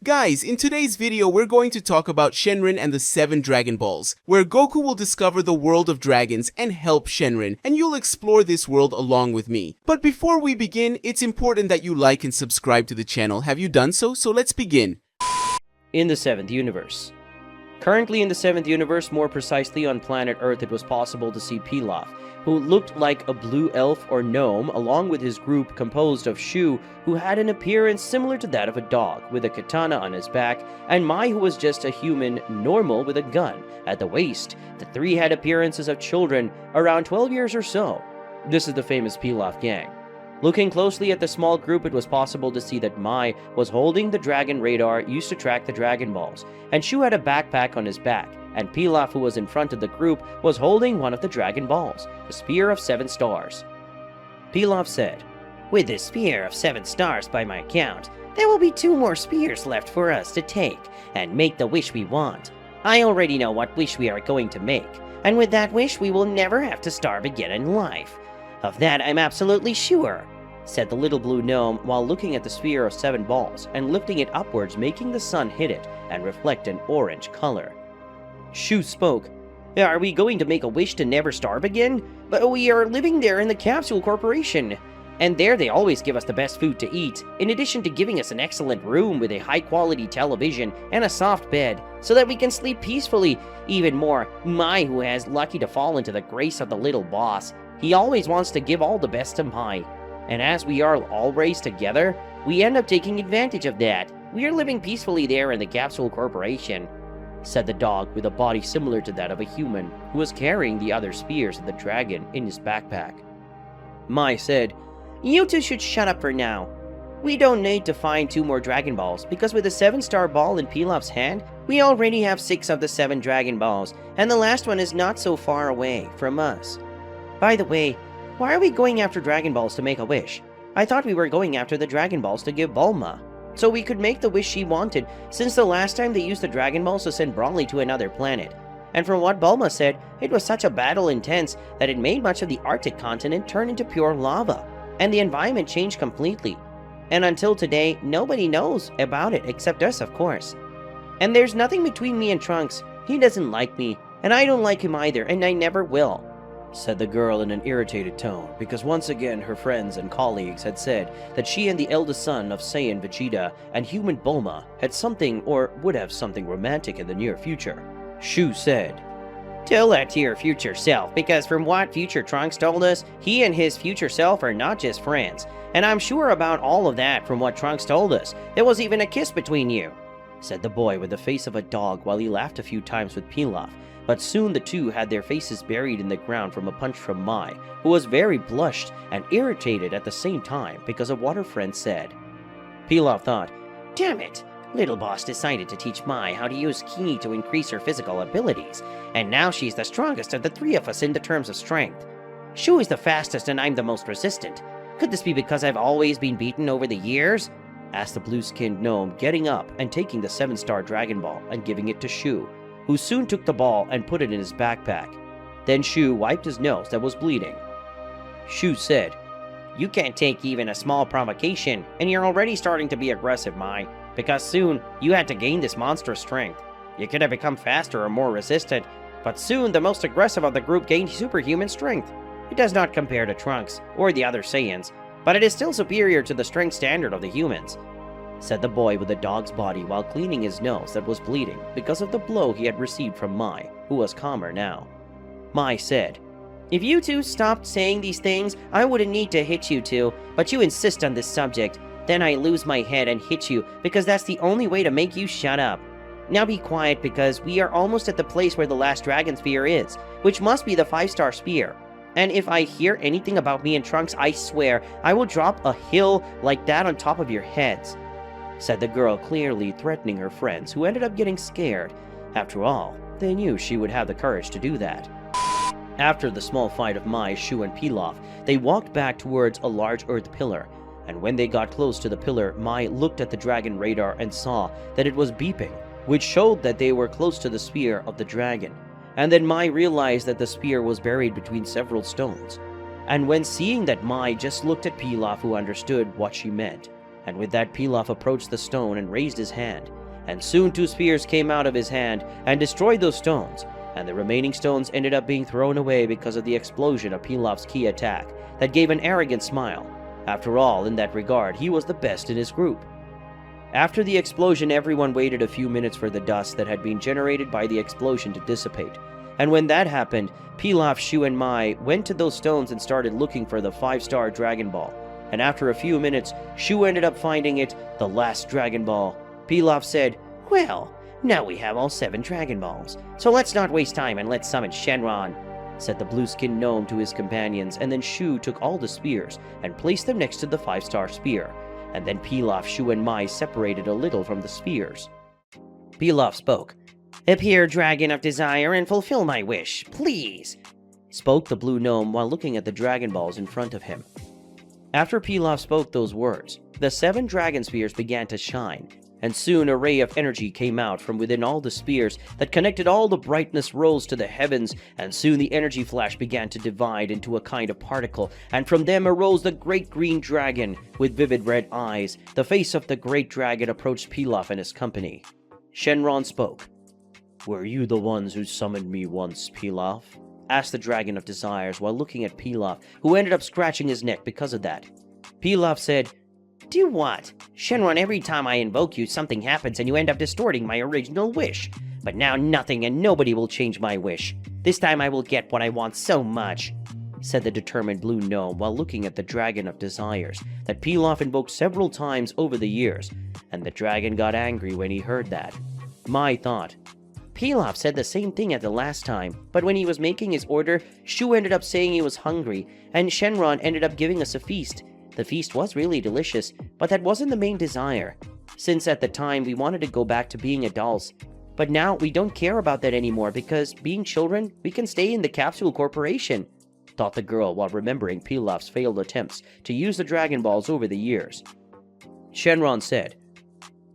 Guys, in today's video we're going to talk about Shenron and the 7 Dragon Balls, where Goku will discover the world of dragons and help Shenron, and you'll explore this world along with me. But before we begin, it's important that you like and subscribe to the channel. Have you done so? So let's begin. In the 7th universe. Currently in the 7th universe, more precisely on planet Earth, it was possible to see Pilaf, who looked like a blue elf or gnome, along with his group composed of Shu, who had an appearance similar to that of a dog, with a katana on his back, and Mai, who was just a human, normal, with a gun at the waist. The three had appearances of children, around 12 years or so. This is the famous Pilaf gang. Looking closely at the small group, it was possible to see that Mai was holding the dragon radar used to track the Dragon Balls, and Shu had a backpack on his back, and Pilaf, who was in front of the group, was holding one of the Dragon Balls, the Spear of 7 Stars. Pilaf said, "With the Spear of 7 Stars by my count, there will be 2 more spears left for us to take and make the wish we want. I already know what wish we are going to make, and with that wish we will never have to starve again in life. Of that I'm absolutely sure," said the little blue gnome while looking at the Sphere of 7 Balls and lifting it upwards, making the sun hit it and reflect an orange color. Shu spoke. "Are we going to make a wish to never starve again? But we are living there in the Capsule Corporation, and there they always give us the best food to eat, in addition to giving us an excellent room with a high-quality television and a soft bed, so that we can sleep peacefully. Even more, Mai, who has lucky to fall into the grace of the little boss, he always wants to give all the best to Mai. And as we are all raised together, we end up taking advantage of that. We are living peacefully there in the Capsule Corporation," said the dog with a body similar to that of a human, who was carrying the other spears of the dragon in his backpack. Mai said, "You two should shut up for now. We don't need to find 2 more Dragon Balls, because with the 7-star ball in Pilaf's hand, we already have 6 of the 7 Dragon Balls, and the last one is not so far away from us. By the way, why are we going after Dragon Balls to make a wish? I thought we were going after the Dragon Balls to give Bulma, so we could make the wish she wanted, since the last time they used the Dragon Balls to send Broly to another planet. And from what Bulma said, it was such a battle intense that it made much of the Arctic continent turn into pure lava, and the environment changed completely. And until today, nobody knows about it except us, of course. And there's nothing between me and Trunks. He doesn't like me, and I don't like him either, and I never will," said the girl in an irritated tone, because once again her friends and colleagues had said that she and the eldest son of Saiyan Vegeta and human Bulma had something or would have something romantic in the near future. Shu said, "Tell that to your future self, because from what future Trunks told us, he and his future self are not just friends, and I'm sure about all of that from what Trunks told us. There was even a kiss between you," said the boy with the face of a dog while he laughed a few times with Pilaf. But soon the two had their faces buried in the ground from a punch from Mai, who was very blushed and irritated at the same time because of what her friend said. Pilaf thought, "Damn it, Little Boss decided to teach Mai how to use Ki to increase her physical abilities, and now she's the strongest of the 3 of us in the terms of strength. Shu is the fastest and I'm the most resistant. Could this be because I've always been beaten over the years?" asked the blue-skinned gnome, getting up and taking the 7-star Dragon Ball and giving it to Shu, who soon took the ball and put it in his backpack. Then Shu wiped his nose that was bleeding. Shu said, "You can't take even a small provocation, and you're already starting to be aggressive, Mai, because soon you had to gain this monstrous strength. You could have become faster or more resistant, but soon the most aggressive of the group gained superhuman strength. It does not compare to Trunks or the other Saiyans, but it is still superior to the strength standard of the humans," said the boy with the dog's body while cleaning his nose that was bleeding because of the blow he had received from Mai, who was calmer now. Mai said, "If you two stopped saying these things, I wouldn't need to hit you two, but you insist on this subject. Then I lose my head and hit you, because that's the only way to make you shut up. Now be quiet, because we are almost at the place where the last Dragon Spear is, which must be the 5-star spear. And if I hear anything about me and Trunks, I swear I will drop a hill like that on top of your heads," said the girl, clearly threatening her friends, who ended up getting scared After all, they knew she would have the courage to do that. After the small fight of Mai, Shu, and Pilaf, they walked back towards a large earth pillar, and when they got close to the pillar, Mai looked at the dragon radar and saw that it was beeping, which showed that they were close to the spear of the dragon. And then Mai realized that the spear was buried between several stones. And when seeing that, Mai just looked at Pilaf, who understood what she meant. And with that, Pilaf approached the stone and raised his hand. And soon 2 spears came out of his hand and destroyed those stones. And the remaining stones ended up being thrown away because of the explosion of Pilaf's key attack that gave an arrogant smile. After all, in that regard, he was the best in his group. After the explosion, everyone waited a few minutes for the dust that had been generated by the explosion to dissipate. And when that happened, Pilaf, Shu, and Mai went to those stones and started looking for the 5-star Dragon Ball. And after a few minutes, Shu ended up finding it, the last Dragon Ball. Pilaf said, "Well, now we have all 7 Dragon Balls, so let's not waste time and let's summon Shenron," said the blue-skinned gnome to his companions, and then Shu took all the spears and placed them next to the 5-star spear. And then Pilaf, Shu, and Mai separated a little from the spears. Pilaf spoke. "Appear, Dragon of Desire, and fulfill my wish, please," spoke the blue gnome while looking at the Dragon Balls in front of him. After Pilaf spoke those words, the 7 dragon spears began to shine, and soon a ray of energy came out from within all the spears that connected all the brightness rose to the heavens, and soon the energy flash began to divide into a kind of particle, and from them arose the great green dragon with vivid red eyes. The face of the great dragon approached Pilaf and his company. Shenron spoke. "Were you the ones who summoned me once, Pilaf?" asked the Dragon of Desires while looking at Pilaf, who ended up scratching his neck because of that. Pilaf said, "Do what? Shenron, every time I invoke you, something happens and you end up distorting my original wish. But now nothing and nobody will change my wish. This time I will get what I want so much," said the determined blue gnome while looking at the Dragon of Desires that Pilaf invoked several times over the years, and the dragon got angry when he heard that. Mai thought, Pilaf said the same thing at the last time, but when he was making his order, Shu ended up saying he was hungry, and Shenron ended up giving us a feast. The feast was really delicious, but that wasn't the main desire, since at the time we wanted to go back to being adults. But now we don't care about that anymore because, being children, we can stay in the Capsule Corporation, thought the girl while remembering Pilaf's failed attempts to use the Dragon Balls over the years. Shenron said,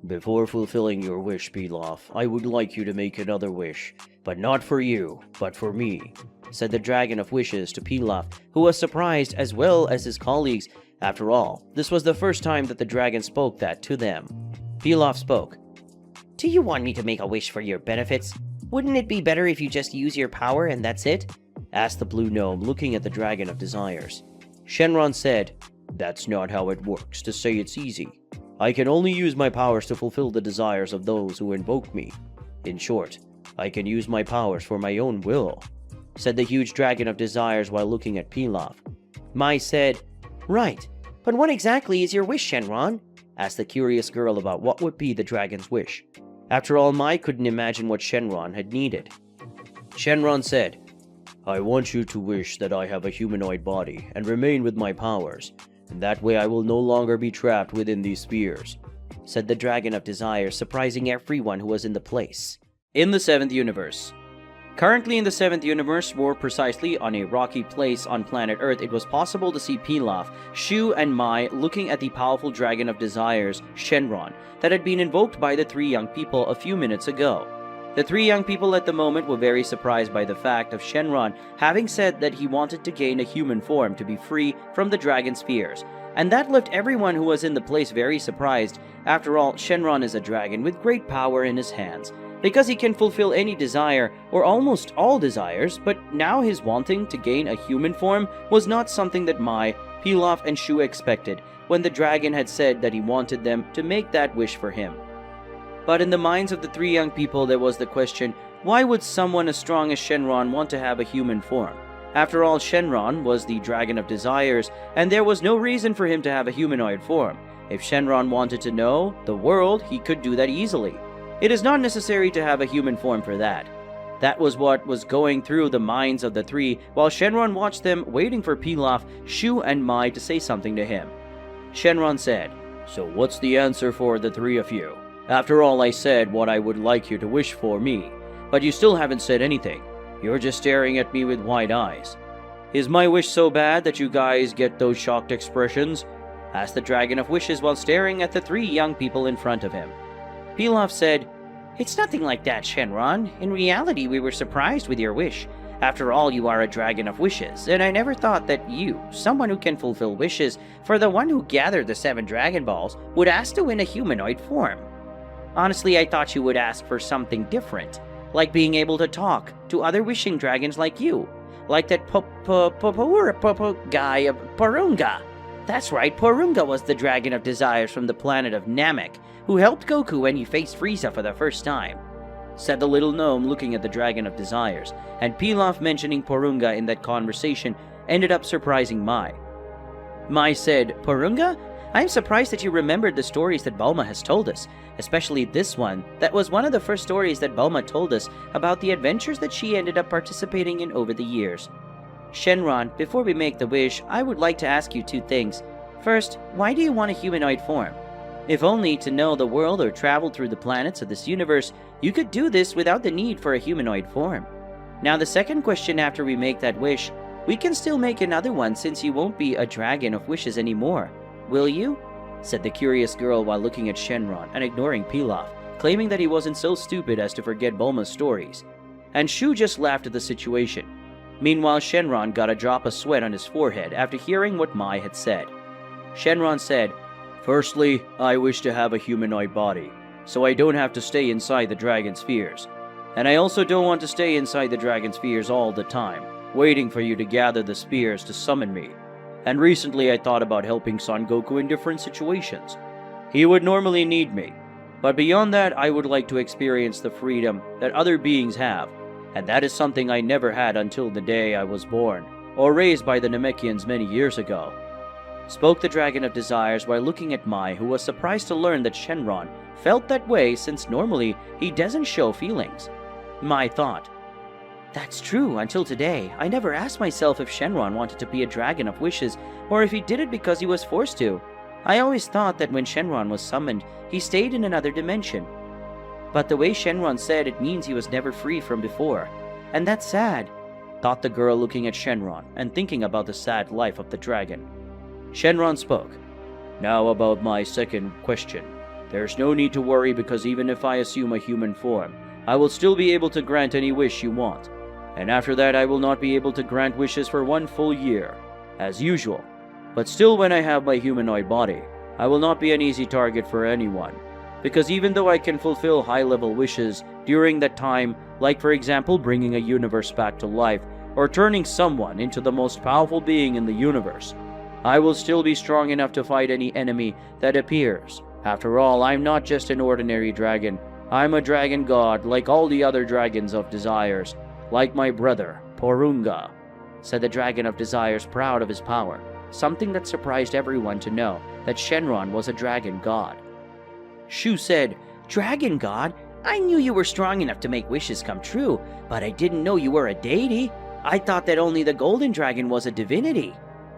"Before fulfilling your wish, Pilaf, I would like you to make another wish, but not for you, but for me," said the Dragon of Wishes to Pilaf, who was surprised as well as his colleagues. After all, this was the first time that the dragon spoke that to them. Pilaf spoke. "Do you want me to make a wish for your benefits? Wouldn't it be better if you just use your power and that's it?" asked the blue gnome, looking at the Dragon of Desires. Shenron said, "That's not how it works, to say it's easy. I can only use my powers to fulfill the desires of those who invoke me. In short, I can use my powers for my own will," said the huge Dragon of Desires while looking at Pilaf. Mai said, "Right, but what exactly is your wish, Shenron?" asked the curious girl about what would be the dragon's wish. After all, Mai couldn't imagine what Shenron had needed. Shenron said, "I want you to wish that I have a humanoid body and remain with my powers, and that way I will no longer be trapped within these spheres," said the Dragon of Desire, surprising everyone who was in the place. In the 7th universe. Currently in the 7th universe, more precisely on a rocky place on planet Earth, it was possible to see Pilaf, Shu, and Mai looking at the powerful Dragon of Desires, Shenron, that had been invoked by the 3 young people a few minutes ago. The 3 young people at the moment were very surprised by the fact of Shenron having said that he wanted to gain a human form to be free from the dragon spheres, and that left everyone who was in the place very surprised. After all, Shenron is a dragon with great power in his hands, because he can fulfill any desire, or almost all desires, but now his wanting to gain a human form was not something that Mai, Pilaf, and Shu expected when the dragon had said that he wanted them to make that wish for him. But in the minds of the 3 young people there was the question, why would someone as strong as Shenron want to have a human form? After all, Shenron was the Dragon of Desires, and there was no reason for him to have a humanoid form. If Shenron wanted to know the world, he could do that easily. It is not necessary to have a human form for that. That was what was going through the minds of the 3, while Shenron watched them waiting for Pilaf, Shu, and Mai to say something to him. Shenron said, "So what's the answer for the 3 of you? After all, I said what I would like you to wish for me. But you still haven't said anything. You're just staring at me with wide eyes. Is my wish so bad that you guys get those shocked expressions? Asked the Dragon of Wishes while staring at the three young people in front of him. Pilaf said, "It's nothing like that, Shenron. In reality, we were surprised with your wish. After all, you are a Dragon of Wishes, and I never thought that you, someone who can fulfill wishes for the one who gathered the 7 Dragon Balls, would ask to win a humanoid form. Honestly, I thought you would ask for something different, like being able to talk to other wishing dragons like you, like that guy, Porunga. That's right, Porunga was the Dragon of Desires from the planet of Namek, who helped Goku when he faced Frieza for the first time," said the little gnome looking at the Dragon of Desires, and Pilaf mentioning Porunga in that conversation ended up surprising Mai. Mai said, "Porunga? I am surprised that you remembered the stories that Bulma has told us, especially this one. That was one of the first stories that Bulma told us about the adventures that she ended up participating in over the years. Shenron, before we make the wish, I would like to ask you 2 things. First, why do you want a humanoid form? If only to know the world or travel through the planets of this universe, you could do this without the need for a humanoid form. Now the second question after we make that wish, we can still make another one since you won't be a Dragon of Wishes anymore. Will you?" said the curious girl while looking at Shenron and ignoring Pilaf, claiming that he wasn't so stupid as to forget Bulma's stories. And Shu just laughed at the situation. Meanwhile, Shenron got a drop of sweat on his forehead after hearing what Mai had said. Shenron said, "Firstly, I wish to have a humanoid body, so I don't have to stay inside the Dragon Spheres. And I also don't want to stay inside the Dragon Spheres all the time, waiting for you to gather the spears to summon me. And recently I thought about helping Son Goku in different situations. He would normally need me, but beyond that I would like to experience the freedom that other beings have, and that is something I never had until the day I was born, or raised by the Namekians many years ago," spoke the Dragon of Desires while looking at Mai, who was surprised to learn that Shenron felt that way since normally he doesn't show feelings. Mai thought, "That's true, until today. I never asked myself if Shenron wanted to be a Dragon of Wishes, or if he did it because he was forced to. I always thought that when Shenron was summoned, he stayed in another dimension. But the way Shenron said, it means he was never free from before. And that's sad," thought the girl looking at Shenron and thinking about the sad life of the dragon. Shenron spoke. "Now about my second question. There's no need to worry because even if I assume a human form, I will still be able to grant any wish you want. And after that I will not be able to grant wishes for 1 full year, as usual. But still, when I have my humanoid body, I will not be an easy target for anyone. Because even though I can fulfill high-level wishes during that time, like for example bringing a universe back to life, or turning someone into the most powerful being in the universe, I will still be strong enough to fight any enemy that appears. After all, I'm not just an ordinary dragon. I'm a dragon god like all the other dragons of desires. Like my brother, Porunga," said the Dragon of Desires, proud of his power, something that surprised everyone to know that Shenron was a dragon god. Shu said, "Dragon god? I knew you were strong enough to make wishes come true, but I didn't know you were a deity. I thought that only the Golden Dragon was a divinity,"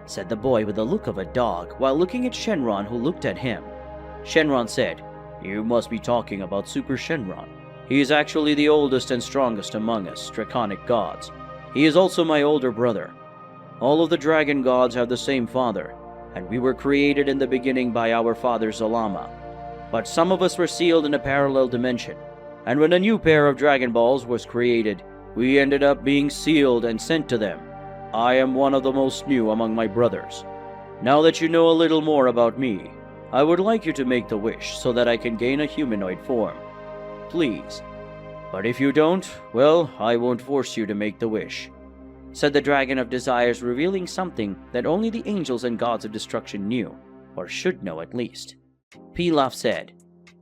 said the boy with the look of a dog while looking at Shenron, who looked at him. Shenron said, "You must be talking about Super Shenron. He is actually the oldest and strongest among us draconic gods. He is also my older brother. All of the dragon gods have the same father, and we were created in the beginning by our father Zalama. But some of us were sealed in a parallel dimension, and when a new pair of Dragon Balls was created, we ended up being sealed and sent to them. I am one of the most new among my brothers. Now that you know a little more about me, I would like you to make the wish so that I can gain a humanoid form. Please. But if you don't, well, I won't force you to make the wish," said the Dragon of Desires, revealing something that only the angels and gods of destruction knew, or should know at least. Pilaf said,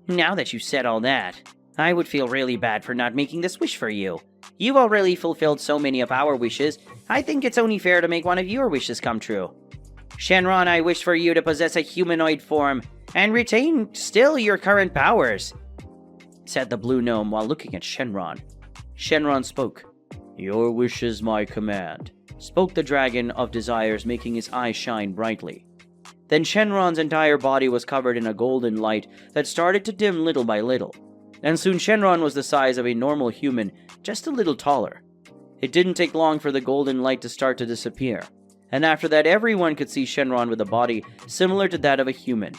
"Now that you've said all that, I would feel really bad for not making this wish for you. You've already fulfilled so many of our wishes, I think it's only fair to make one of your wishes come true. Shenron, I wish for you to possess a humanoid form and retain still your current powers," said the blue gnome while looking at Shenron. Shenron spoke. "Your wish is my command," spoke the Dragon of Desires, making his eyes shine brightly. Then Shenron's entire body was covered in a golden light that started to dim little by little. and soon Shenron was the size of a normal human, just a little taller. It didn't take long for the golden light to start to disappear, and after that everyone could see Shenron with a body similar to that of a human.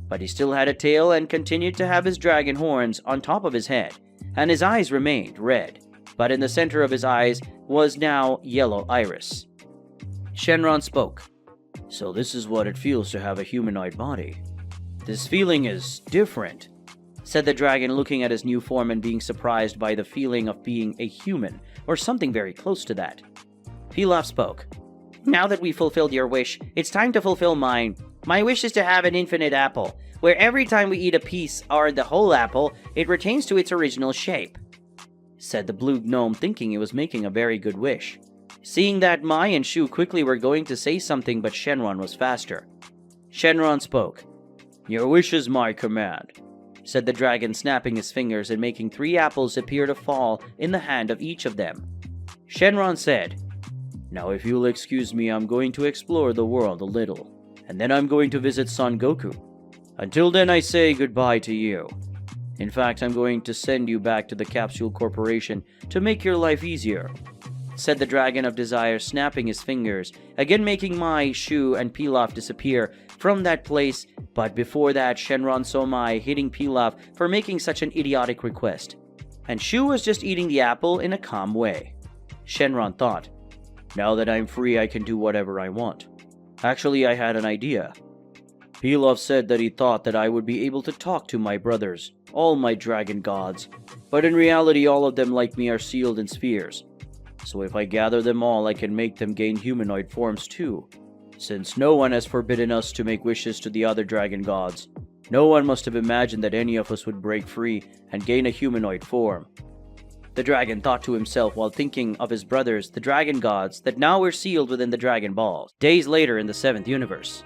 But he still had a tail and continued to have his dragon horns on top of his head, and his eyes remained red, but in the center of his eyes was now yellow iris. Shenron spoke. "So this is what it feels to have a humanoid body. This feeling is different," said the dragon, looking at his new form and being surprised by the feeling of being a human, or something very close to that. Pilaf spoke. "Now that we fulfilled your wish, it's time to fulfill mine. My wish is to have an infinite apple, where every time we eat a piece or the whole apple, it retains to its original shape," said the blue gnome, thinking he was making a very good wish. Seeing that, Mai and Shu quickly were going to say something, but Shenron was faster. Shenron spoke. "Your wish is my command," said the dragon, snapping his fingers and making 3 apples appear to fall in the hand of each of them. Shenron said, "Now if you'll excuse me, I'm going to explore the world a little, and then I'm going to visit Son Goku. Until then, I say goodbye to you. In fact, I'm going to send you back to the Capsule Corporation to make your life easier," said the Dragon of Desire, snapping his fingers, again making Mai, Shu, and Pilaf disappear from that place. But before that, Shenron saw Mai hitting Pilaf for making such an idiotic request, and Shu was just eating the apple in a calm way. Shenron thought, "Now that I'm free, I can do whatever I want. Actually, I had an idea. Pilaf said that he thought that I would be able to talk to my brothers, all my dragon gods, but in reality all of them like me are sealed in spheres. So if I gather them all, I can make them gain humanoid forms too. Since no one has forbidden us to make wishes to the other dragon gods, no one must have imagined that any of us would break free and gain a humanoid form." The dragon thought to himself while thinking of his brothers, the dragon gods, that now were sealed within the Dragon Balls, days later in the 7th universe.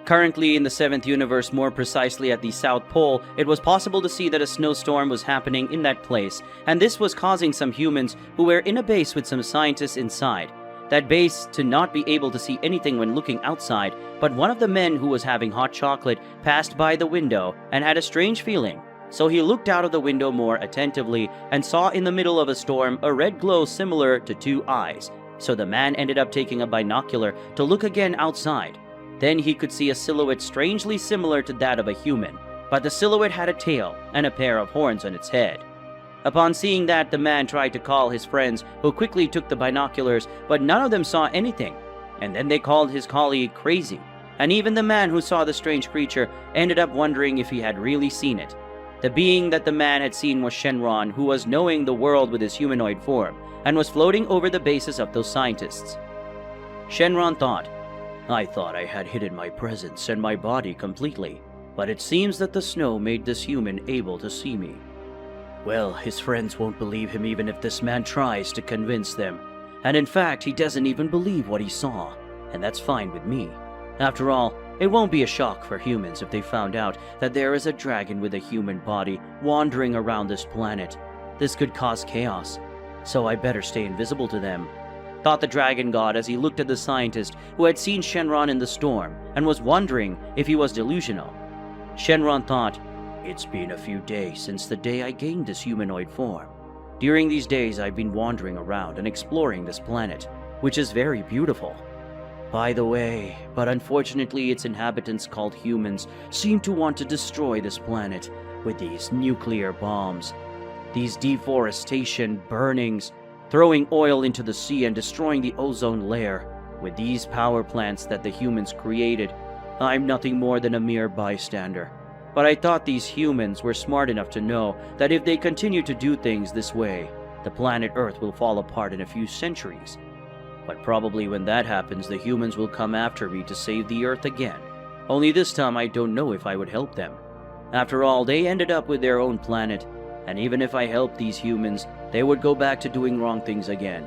Currently in the 7th universe, more precisely at the South Pole, it was possible to see that a snowstorm was happening in that place, and this was causing some humans who were in a base with some scientists inside. That base to not be able to see anything when looking outside, but one of the men who was having hot chocolate passed by the window and had a strange feeling. So he looked out of the window more attentively and saw in the middle of a storm a red glow similar to 2 eyes. So the man ended up taking a binocular to look again outside. Then he could see a silhouette strangely similar to that of a human, but the silhouette had a tail and a pair of horns on its head. Upon seeing that, the man tried to call his friends, who quickly took the binoculars, but none of them saw anything. And then they called his colleague crazy, and even the man who saw the strange creature ended up wondering if he had really seen it. The being that the man had seen was Shenron, who was knowing the world with his humanoid form, and was floating over the bases of those scientists. Shenron thought, "I thought I had hidden my presence and my body completely, but it seems that the snow made this human able to see me. Well, his friends won't believe him even if this man tries to convince them, and in fact, he doesn't even believe what he saw, and that's fine with me. After all, it won't be a shock for humans if they found out that there is a dragon with a human body wandering around this planet. This could cause chaos, so I better stay invisible to them," thought the dragon god as he looked at the scientist who had seen Shenron in the storm and was wondering if he was delusional. Shenron thought, "It's been a few days since the day I gained this humanoid form. During these days I've been wandering around and exploring this planet, which is very beautiful. By the way, but unfortunately its inhabitants called humans seem to want to destroy this planet with these nuclear bombs, these deforestation burnings, throwing oil into the sea and destroying the ozone layer. With these power plants that the humans created, I'm nothing more than a mere bystander. But I thought these humans were smart enough to know that if they continue to do things this way, the planet Earth will fall apart in a few centuries. But probably when that happens, the humans will come after me to save the Earth again. Only this time I don't know if I would help them. After all, they ended up with their own planet, and even if I helped these humans, they would go back to doing wrong things again.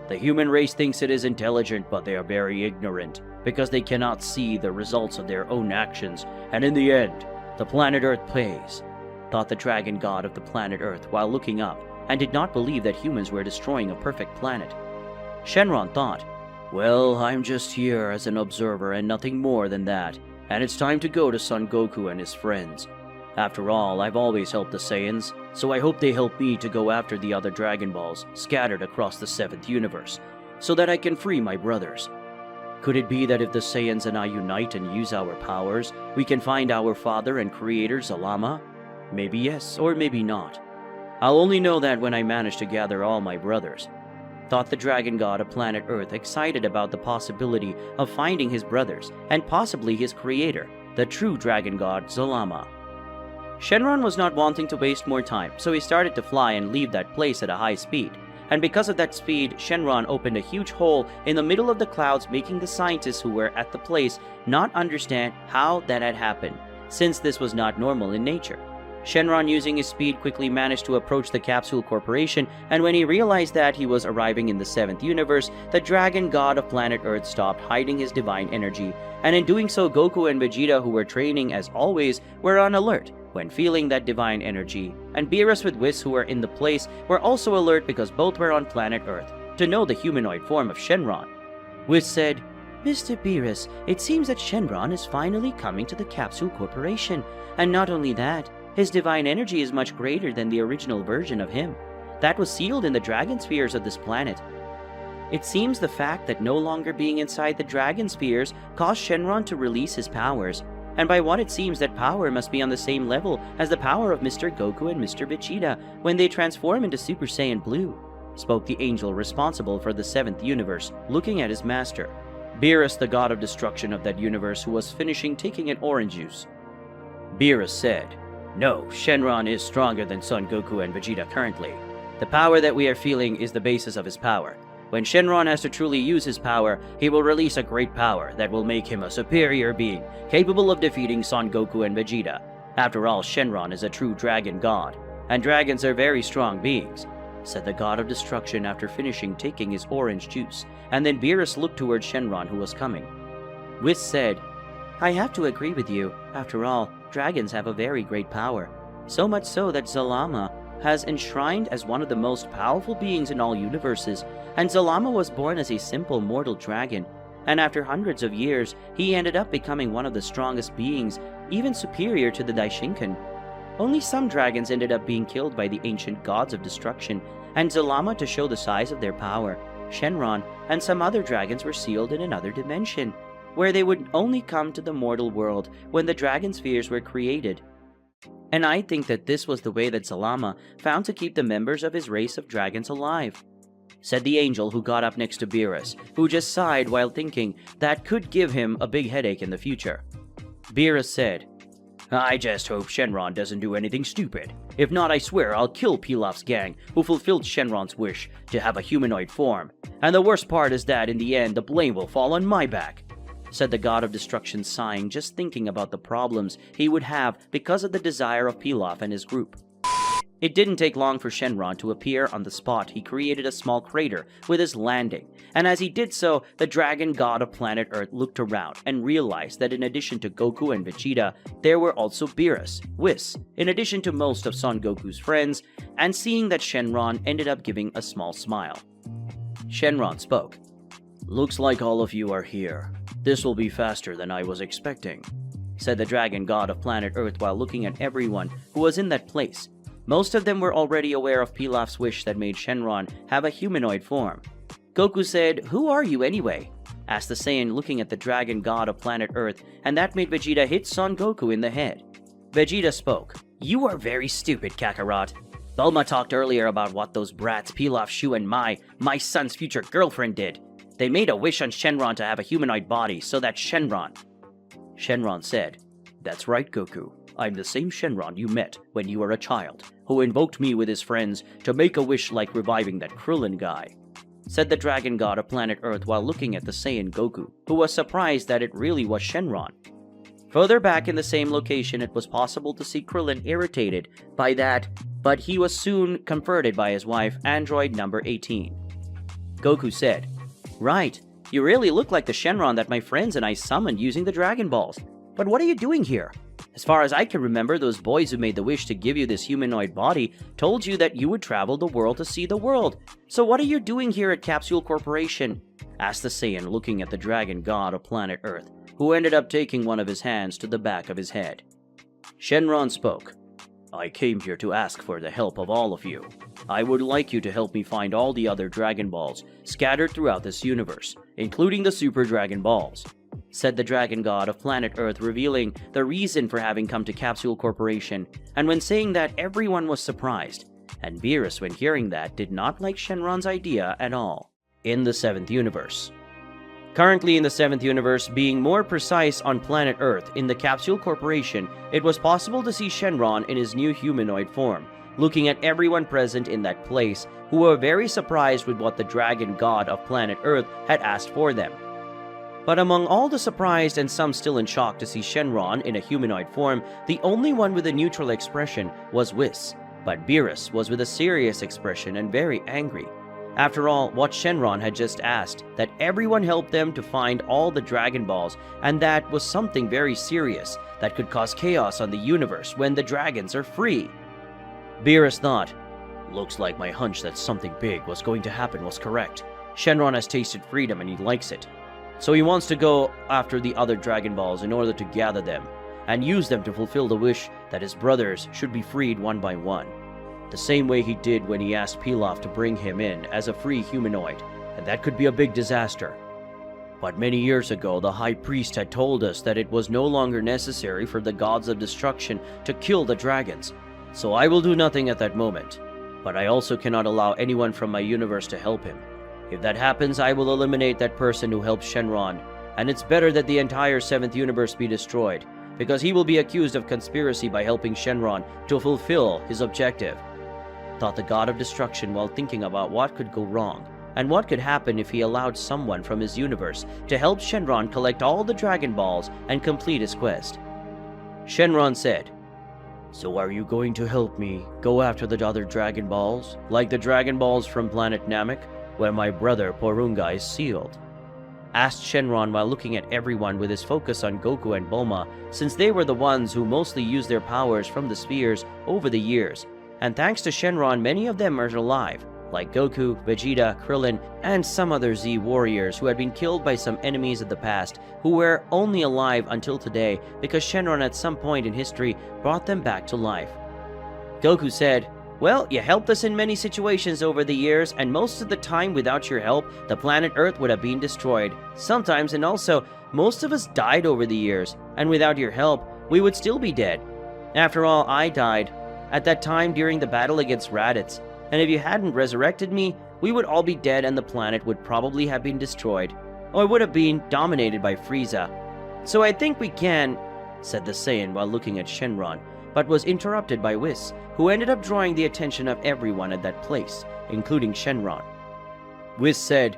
The human race thinks it is intelligent, but they are very ignorant, because they cannot see the results of their own actions, and in the end, the planet Earth pays," thought the dragon god of the planet Earth while looking up, and did not believe that humans were destroying a perfect planet. Shenron thought, "Well, I'm just here as an observer and nothing more than that, and it's time to go to Son Goku and his friends. After all, I've always helped the Saiyans, so I hope they help me to go after the other Dragon Balls scattered across the 7th universe, so that I can free my brothers. Could it be that if the Saiyans and I unite and use our powers, we can find our father and creator Zalama? Maybe yes, or maybe not. I'll only know that when I manage to gather all my brothers. Thought the Dragon God of planet Earth, excited about the possibility of finding his brothers, and possibly his creator, the true Dragon God Zalama. Shenron was not wanting to waste more time, so he started to fly and leave that place at a high speed. And because of that speed, Shenron opened a huge hole in the middle of the clouds, making the scientists who were at the place not understand how that had happened, since this was not normal in nature. Shenron, using his speed, quickly managed to approach the Capsule Corporation, and when he realized that he was arriving in the 7th universe, the Dragon God of planet Earth stopped hiding his divine energy, and in doing so, Goku and Vegeta, who were training as always, were on alert when feeling that divine energy, and Beerus with Whis, who were in the place, were also alert because both were on planet Earth to know the humanoid form of Shenron. Whis said, "Mr. Beerus, it seems that Shenron is finally coming to the Capsule Corporation, and not only that, his divine energy is much greater than the original version of him that was sealed in the dragon spheres of this planet. It seems the fact that no longer being inside the dragon spheres caused Shenron to release his powers, and by what it seems that power must be on the same level as the power of Mr. Goku and Mr. Vegeta when they transform into Super Saiyan Blue," spoke the angel responsible for the 7th universe, looking at his master, Beerus, the god of destruction of that universe, who was finishing taking an orange juice. Beerus said, "No, Shenron is stronger than Son Goku and Vegeta currently. The power that we are feeling is the basis of his power. When Shenron has to truly use his power, he will release a great power that will make him a superior being, capable of defeating Son Goku and Vegeta. After all, Shenron is a true dragon god, and dragons are very strong beings," said the god of destruction after finishing taking his orange juice, and then Beerus looked towards Shenron, who was coming. Whis said, "I have to agree with you. After all, dragons have a very great power, so much so that Zalama has enshrined as one of the most powerful beings in all universes, and Zalama was born as a simple mortal dragon, and after hundreds of years, he ended up becoming one of the strongest beings, even superior to the Daishinkan. Only some dragons ended up being killed by the ancient gods of destruction, and Zalama, to show the size of their power, Shenron and some other dragons were sealed in another dimension, where they would only come to the mortal world when the dragon spheres were created. And I think that this was the way that Zalama found to keep the members of his race of dragons alive," said the angel, who got up next to Beerus, who just sighed while thinking that could give him a big headache in the future. Beerus said, "I just hope Shenron doesn't do anything stupid. If not, I swear I'll kill Pilaf's gang, who fulfilled Shenron's wish to have a humanoid form. And the worst part is that in the end, the blame will fall on my back," said the god of destruction, sighing, just thinking about the problems he would have because of the desire of Pilaf and his group. It didn't take long for Shenron to appear on the spot. He created a small crater with his landing, and as he did so, the dragon god of planet Earth looked around and realized that in addition to Goku and Vegeta, there were also Beerus, Whis, in addition to most of Son Goku's friends, and seeing that Shenron ended up giving a small smile. Shenron spoke. "Looks like all of you are here. This will be faster than I was expecting," said the dragon god of planet Earth while looking at everyone who was in that place. Most of them were already aware of Pilaf's wish that made Shenron have a humanoid form. Goku said, "Who are you anyway?" asked the Saiyan, looking at the dragon god of planet Earth, and that made Vegeta hit Son Goku in the head. Vegeta spoke. "You are very stupid, Kakarot. Bulma talked earlier about what those brats Pilaf, Shu, and my son's future girlfriend did. They made a wish on Shenron to have a humanoid body so that Shenron..." Shenron said, "That's right, Goku. I'm the same Shenron you met when you were a child, who invoked me with his friends to make a wish like reviving that Krillin guy," said the dragon god of planet Earth while looking at the Saiyan Goku, who was surprised that it really was Shenron. Further back in the same location, it was possible to see Krillin irritated by that, but he was soon comforted by his wife, android number 18. Goku said, "Right, you really look like the Shenron that my friends and I summoned using the Dragon Balls. But what are you doing here? As far as I can remember, those boys who made the wish to give you this humanoid body told you that you would travel the world to see the world. So what are you doing here at Capsule Corporation?" asked the Saiyan, looking at the dragon god of planet Earth, who ended up taking one of his hands to the back of his head. Shenron spoke. I came here to ask for the help of all of you. I would like you to help me find all the other Dragon Balls scattered throughout this universe, including the Super Dragon Balls, said the Dragon God of planet Earth, revealing the reason for having come to Capsule Corporation. And when saying that, everyone was surprised, and Beerus, when hearing that, did not like Shenron's idea at all. In the 7th universe. Currently in the 7th universe, being more precise on planet Earth, in the Capsule Corporation, it was possible to see Shenron in his new humanoid form, looking at everyone present in that place, who were very surprised with what the Dragon God of planet Earth had asked for them. But among all the surprised and some still in shock to see Shenron in a humanoid form, the only one with a neutral expression was Whis, but Beerus was with a serious expression and very angry. After all, what Shenron had just asked, that everyone help them to find all the Dragon Balls, and that was something very serious that could cause chaos on the universe when the dragons are free. Beerus thought, looks like my hunch that something big was going to happen was correct. Shenron has tasted freedom and he likes it. So he wants to go after the other Dragon Balls in order to gather them, and use them to fulfill the wish that his brothers should be freed one by one. The same way he did when he asked Pilaf to bring him in as a free humanoid, and that could be a big disaster. But many years ago, the High Priest had told us that it was no longer necessary for the gods of destruction to kill the dragons, so I will do nothing at that moment. But I also cannot allow anyone from my universe to help him. If that happens, I will eliminate that person who helped Shenron, and it's better that the entire 7th universe be destroyed, because he will be accused of conspiracy by helping Shenron to fulfill his objective, thought the God of Destruction while thinking about what could go wrong, and what could happen if he allowed someone from his universe to help Shenron collect all the Dragon Balls and complete his quest. Shenron said, So are you going to help me go after the other Dragon Balls, like the Dragon Balls from planet Namek, where my brother Porunga is sealed? Asked Shenron while looking at everyone with his focus on Goku and Bulma, since they were the ones who mostly used their powers from the spheres over the years, and thanks to Shenron, many of them are alive, like Goku, Vegeta, Krillin, and some other Z warriors who had been killed by some enemies of the past, who were only alive until today because Shenron at some point in history brought them back to life. Goku said, Well, you helped us in many situations over the years, and most of the time without your help, the planet Earth would have been destroyed. Sometimes, and also, most of us died over the years, and without your help, we would still be dead. After all, I died at that time during the battle against Raditz, and if you hadn't resurrected me, we would all be dead and the planet would probably have been destroyed, or would have been dominated by Frieza. So I think we can, said the Saiyan while looking at Shenron, but was interrupted by Whis, who ended up drawing the attention of everyone at that place, including Shenron. Whis said,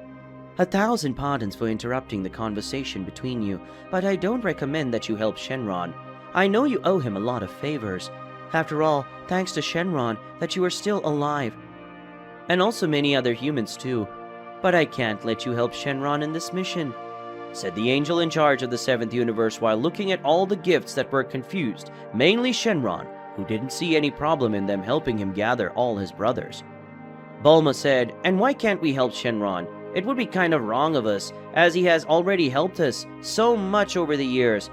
1,000 pardons for interrupting the conversation between you, but I don't recommend that you help Shenron. I know you owe him a lot of favors. After all, thanks to Shenron, that you are still alive. And also many other humans too. But I can't let you help Shenron in this mission, said the angel in charge of the 7th universe while looking at all the gifts that were confused, mainly Shenron, who didn't see any problem in them helping him gather all his brothers. Bulma said, And why can't we help Shenron? It would be kind of wrong of us, as he has already helped us so much over the years,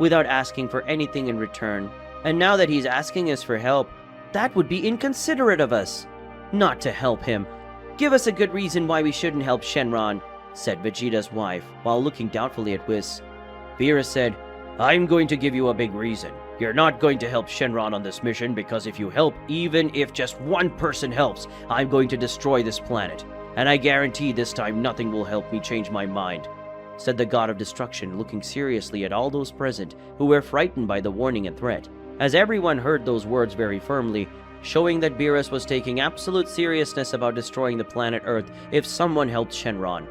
without asking for anything in return. And now that he's asking us for help, that would be inconsiderate of us, not to help him. Give us a good reason why we shouldn't help Shenron, said Vegeta's wife, while looking doubtfully at Whis. Beerus said, I'm going to give you a big reason. You're not going to help Shenron on this mission because if you help, even if just one person helps, I'm going to destroy this planet. And I guarantee this time nothing will help me change my mind, said the God of Destruction, looking seriously at all those present who were frightened by the warning and threat, as everyone heard those words very firmly, showing that Beerus was taking absolute seriousness about destroying the planet Earth if someone helped Shenron.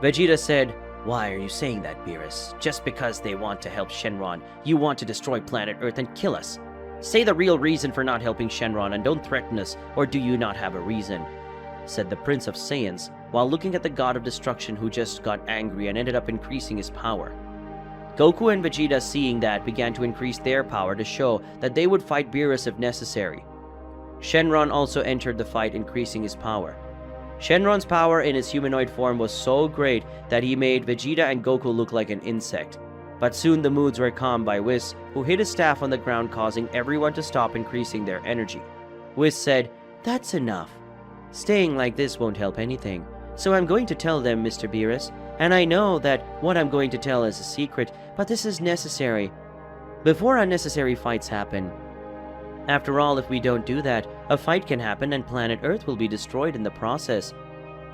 Vegeta said, Why are you saying that, Beerus? Just because they want to help Shenron, you want to destroy planet Earth and kill us. Say the real reason for not helping Shenron and don't threaten us, or do you not have a reason? Said the Prince of Saiyans, while looking at the God of Destruction who just got angry and ended up increasing his power. Goku and Vegeta, seeing that, began to increase their power to show that they would fight Beerus if necessary. Shenron also entered the fight, increasing his power. Shenron's power in his humanoid form was so great that he made Vegeta and Goku look like an insect. But soon the moods were calmed by Whis, who hit his staff on the ground, causing everyone to stop increasing their energy. Whis said, "That's enough. Staying like this won't help anything. So I'm going to tell them, Mr. Beerus, and I know that what I'm going to tell is a secret, but this is necessary before unnecessary fights happen. After all, if we don't do that, a fight can happen and planet Earth will be destroyed in the process,"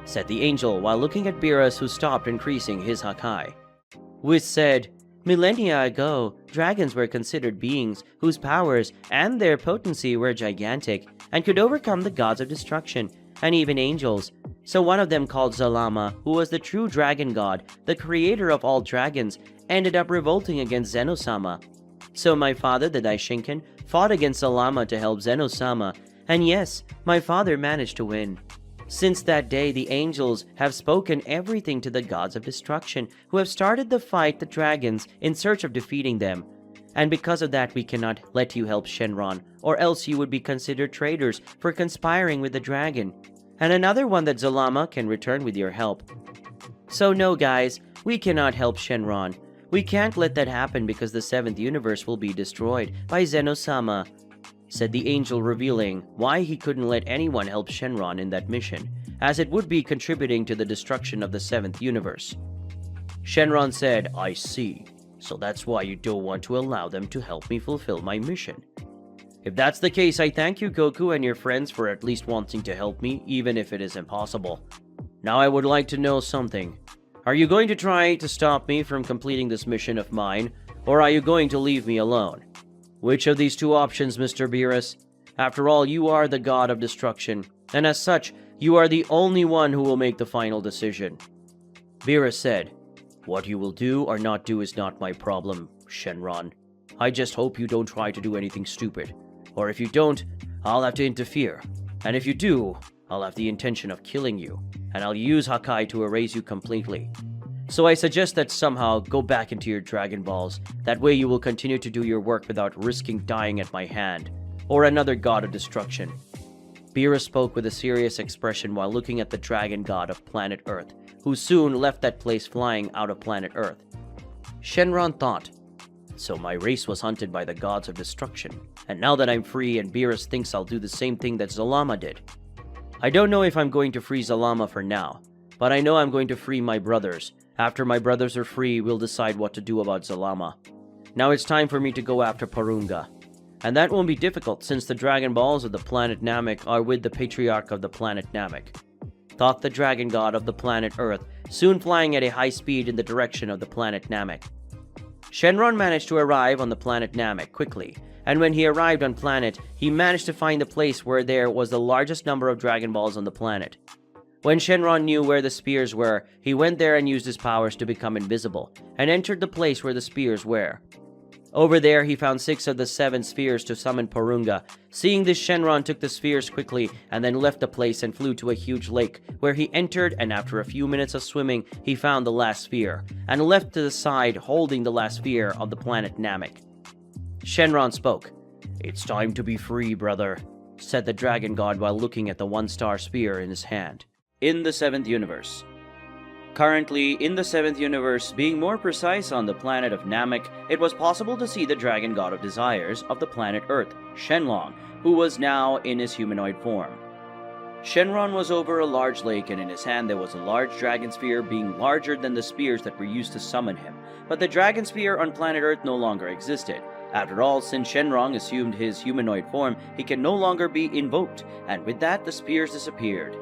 said the angel while looking at Beerus, who stopped increasing his Hakai. Whis said, "Millennia ago, dragons were considered beings whose powers and their potency were gigantic and could overcome the gods of destruction and even angels. So one of them, called Zalama, who was the true dragon god, the creator of all dragons, ended up revolting against Zeno-sama. So my father, the Daishinkan, fought against Zalama to help Zeno-sama, and yes, my father managed to win. Since that day, the angels have spoken everything to the gods of destruction, who have started the fight the dragons in search of defeating them. And because of that, we cannot let you help Shenron, or else you would be considered traitors for conspiring with the dragon. And another one that Zalama can return with your help. So no guys, we cannot help Shenron. We can't let that happen because the 7th universe will be destroyed by Zeno-sama," said the angel, revealing why he couldn't let anyone help Shenron in that mission, as it would be contributing to the destruction of the 7th universe. Shenron said, "I see. So that's why you don't want to allow them to help me fulfill my mission. If that's the case, I thank you, Goku, and your friends for at least wanting to help me, even if it is impossible. Now I would like to know something. Are you going to try to stop me from completing this mission of mine, or are you going to leave me alone? Which of these two options, Mr. Beerus? After all, you are the god of destruction, and as such, you are the only one who will make the final decision." Beerus said, "What you will do or not do is not my problem, Shenron. I just hope you don't try to do anything stupid. Or if you don't, I'll have to interfere. And if you do, I'll have the intention of killing you, and I'll use Hakai to erase you completely. So I suggest that somehow go back into your Dragon Balls. That way you will continue to do your work without risking dying at my hand, or another god of destruction." Beerus spoke with a serious expression while looking at the dragon god of planet Earth, who soon left that place flying out of planet Earth. Shenron thought, "So my race was hunted by the gods of destruction, and now that I'm free and Beerus thinks I'll do the same thing that Zalama did. I don't know if I'm going to free Zalama for now, but I know I'm going to free my brothers. After my brothers are free, we'll decide what to do about Zalama. Now it's time for me to go after Porunga. And that won't be difficult since the Dragon Balls of the planet Namek are with the Patriarch of the planet Namek," thought the dragon god of the planet Earth, soon flying at a high speed in the direction of the planet Namek. Shenron managed to arrive on the planet Namek quickly, and when he arrived on planet, he managed to find the place where there was the largest number of Dragon Balls on the planet. When Shenron knew where the spears were, he went there and used his powers to become invisible, and entered the place where the spears were. Over there, he found 6 of the 7 spheres to summon Porunga. Seeing this, Shenron took the spheres quickly and then left the place and flew to a huge lake, where he entered, and after a few minutes of swimming, he found the last sphere, and left to the side holding the last sphere of the planet Namek. Shenron spoke. "It's time to be free, brother," said the dragon god while looking at the 1-star sphere in his hand. In the 7th universe. Currently, in the 7th universe, being more precise on the planet of Namek, it was possible to see the dragon god of desires of the planet Earth, Shenlong, who was now in his humanoid form. Shenron was over a large lake, and in his hand there was a large dragon spear, being larger than the spears that were used to summon him. But the dragon spear on planet Earth no longer existed. After all, since Shenron assumed his humanoid form, he can no longer be invoked, and with that the spears disappeared.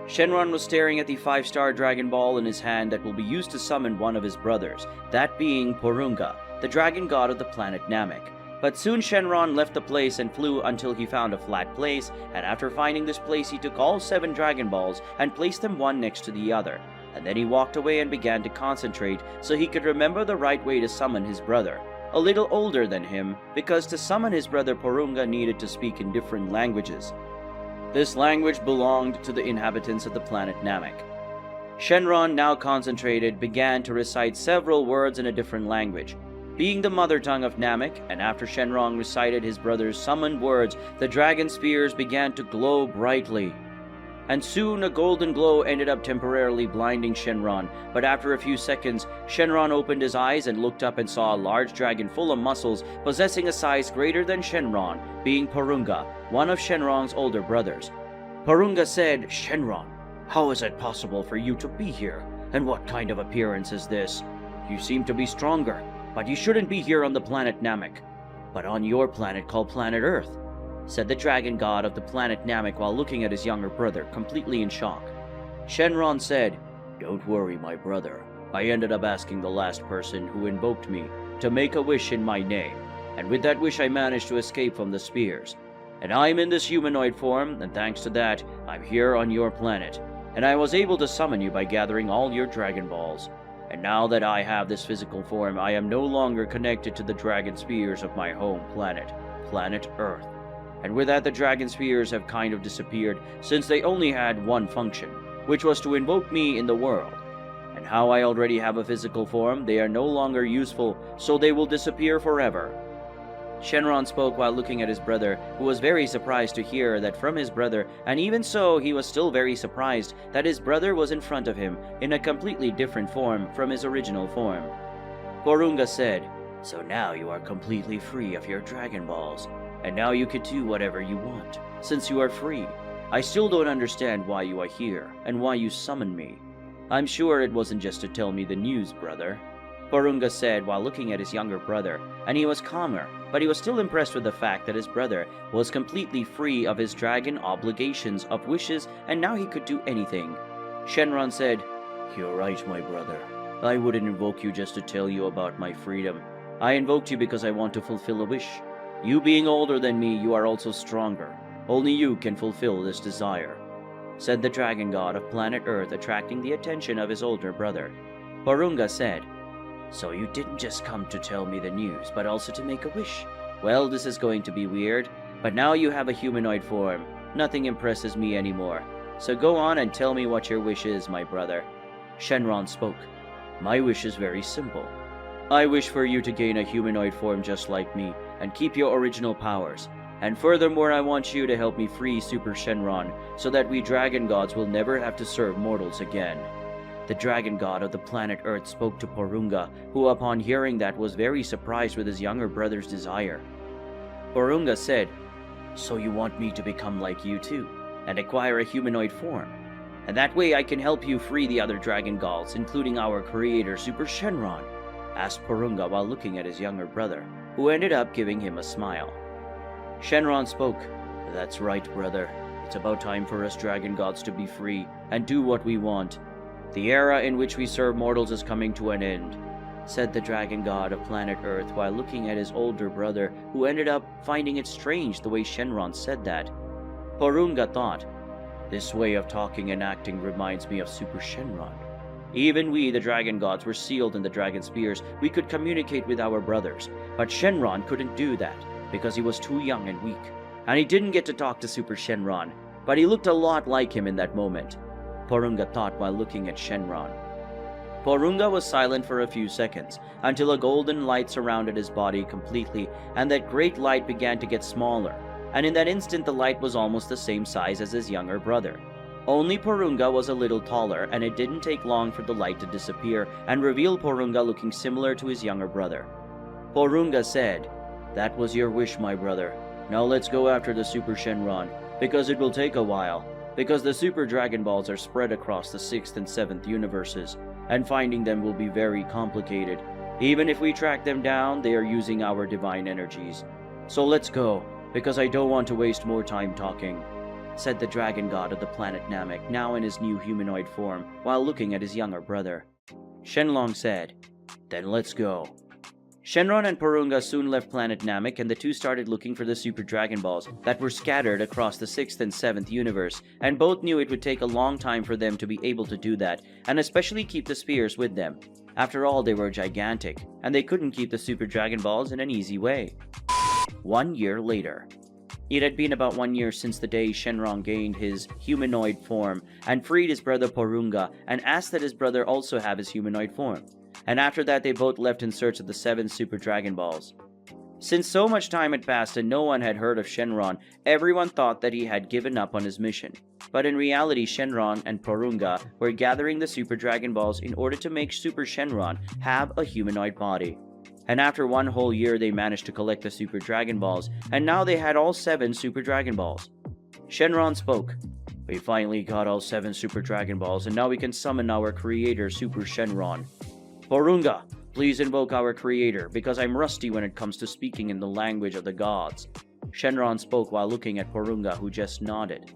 Shenron was staring at the 5-star Dragon Ball in his hand that will be used to summon one of his brothers, that being Porunga, the dragon god of the planet Namek. But soon Shenron left the place and flew until he found a flat place, and after finding this place he took all 7 Dragon Balls and placed them one next to the other, and then he walked away and began to concentrate so he could remember the right way to summon his brother, a little older than him, because to summon his brother Porunga needed to speak in different languages. This language belonged to the inhabitants of the planet Namek. Shenron, now concentrated, began to recite several words in a different language, being the mother tongue of Namek, and after Shenron recited his brother's summoned words, the dragon spears began to glow brightly. and soon a golden glow ended up temporarily blinding Shenron, but after a few seconds, Shenron opened his eyes and looked up and saw a large dragon full of muscles, possessing a size greater than Shenron, being Porunga, one of Shenron's older brothers. Porunga said, "Shenron, how is it possible for you to be here? And what kind of appearance is this? You seem to be stronger, but you shouldn't be here on the planet Namek, but on your planet called Planet Earth," said the dragon god of the planet Namek while looking at his younger brother, completely in shock. Shenron said, "Don't worry, my brother. I ended up asking the last person who invoked me to make a wish in my name, and with that wish I managed to escape from the spears. And I'm in this humanoid form, and thanks to that, I'm here on your planet, and I was able to summon you by gathering all your Dragon Balls. And now that I have this physical form, I am no longer connected to the dragon spears of my home planet, Planet Earth. And with that, the dragon spears have kind of disappeared, since they only had one function, which was to invoke me in the world. And how I already have a physical form, they are no longer useful, so they will disappear forever." Shenron spoke while looking at his brother, who was very surprised to hear that from his brother, and even so, he was still very surprised that his brother was in front of him in a completely different form from his original form. Porunga said, "So now you are completely free of your Dragon Balls, and now you can do whatever you want, since you are free. I still don't understand why you are here, and why you summoned me. I'm sure it wasn't just to tell me the news, brother," Porunga said while looking at his younger brother, and he was calmer, but he was still impressed with the fact that his brother was completely free of his dragon obligations of wishes, and now he could do anything. Shenron said, "You're right, my brother. I wouldn't invoke you just to tell you about my freedom. I invoked you because I want to fulfill a wish. You being older than me, you are also stronger. Only you can fulfill this desire," said the dragon god of planet Earth, attracting the attention of his older brother. Porunga said, "So you didn't just come to tell me the news, but also to make a wish? Well, this is going to be weird, but now you have a humanoid form. Nothing impresses me anymore. So go on and tell me what your wish is, my brother." Shenron spoke. "My wish is very simple. I wish for you to gain a humanoid form just like me, and keep your original powers. And furthermore, I want you to help me free Super Shenron, so that we dragon gods will never have to serve mortals again." The dragon god of the planet Earth spoke to Porunga, who upon hearing that was very surprised with his younger brother's desire. Porunga said, "So you want me to become like you too, and acquire a humanoid form? And that way I can help you free the other dragon gods, including our creator Super Shenron?" asked Porunga while looking at his younger brother, who ended up giving him a smile. Shenron spoke, "That's right, brother. It's about time for us dragon gods to be free and do what we want. The era in which we serve mortals is coming to an end," said the dragon god of planet Earth while looking at his older brother, who ended up finding it strange the way Shenron said that. Porunga thought, "This way of talking and acting reminds me of Super Shenron. Even we, the dragon gods, were sealed in the dragon spears. We could communicate with our brothers, but Shenron couldn't do that because he was too young and weak, and he didn't get to talk to Super Shenron, but he looked a lot like him in that moment," Porunga thought while looking at Shenron. Porunga was silent for a few seconds, until a golden light surrounded his body completely, and that great light began to get smaller, and in that instant the light was almost the same size as his younger brother. Only Porunga was a little taller, and it didn't take long for the light to disappear and reveal Porunga looking similar to his younger brother. Porunga said, "That was your wish, my brother. Now let's go after the Super Shenron, because it will take a while, because the Super Dragon Balls are spread across the 6th and 7th universes, and finding them will be very complicated. Even if we track them down, they are using our divine energies. So let's go, because I don't want to waste more time talking," said the dragon god of the planet Namek, now in his new humanoid form, while looking at his younger brother. Shenlong said, "Then let's go." Shenron and Porunga soon left planet Namek, and the two started looking for the Super Dragon Balls that were scattered across the 6th and 7th universe, and both knew it would take a long time for them to be able to do that, and especially keep the spears with them. After all, they were gigantic, and they couldn't keep the Super Dragon Balls in an easy way. 1 year later. It had been about 1 year since the day Shenron gained his humanoid form and freed his brother Porunga and asked that his brother also have his humanoid form. And after that they both left in search of the 7 Super Dragon Balls. Since so much time had passed and no one had heard of Shenron, everyone thought that he had given up on his mission. but in reality Shenron and Porunga were gathering the Super Dragon Balls in order to make Super Shenron have a humanoid body. And after one whole year they managed to collect the Super Dragon Balls, and now they had all 7 Super Dragon Balls. Shenron spoke. "We finally got all 7 Super Dragon Balls, and now we can summon our creator, Super Shenron. Porunga, please invoke our creator, because I'm rusty when it comes to speaking in the language of the gods." Shenron spoke while looking at Porunga, who just nodded.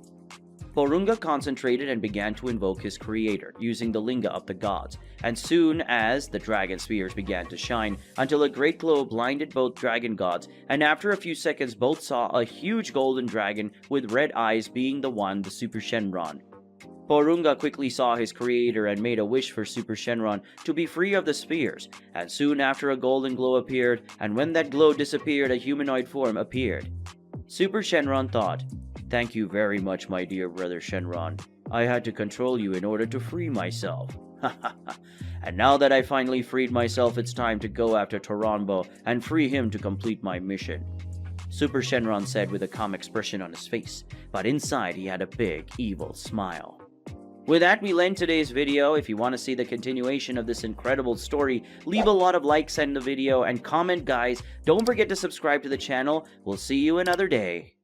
Porunga concentrated and began to invoke his creator, using the linga of the gods, and soon as the dragon spheres began to shine, until a great glow blinded both dragon gods, and after a few seconds both saw a huge golden dragon with red eyes being the one, the Super Shenron. Porunga quickly saw his creator and made a wish for Super Shenron to be free of the spheres, and soon after a golden glow appeared, and when that glow disappeared a humanoid form appeared. Super Shenron thought, "Thank you very much, my dear brother Shenron. I had to control you in order to free myself. And now that I finally freed myself, it's time to go after Toranbo and free him to complete my mission." Super Shenron said with a calm expression on his face, but inside he had a big, evil smile. With that, we'll end today's video. If you want to see the continuation of this incredible story, leave a lot of likes in the video and comment, guys. Don't forget to subscribe to the channel. We'll see you another day.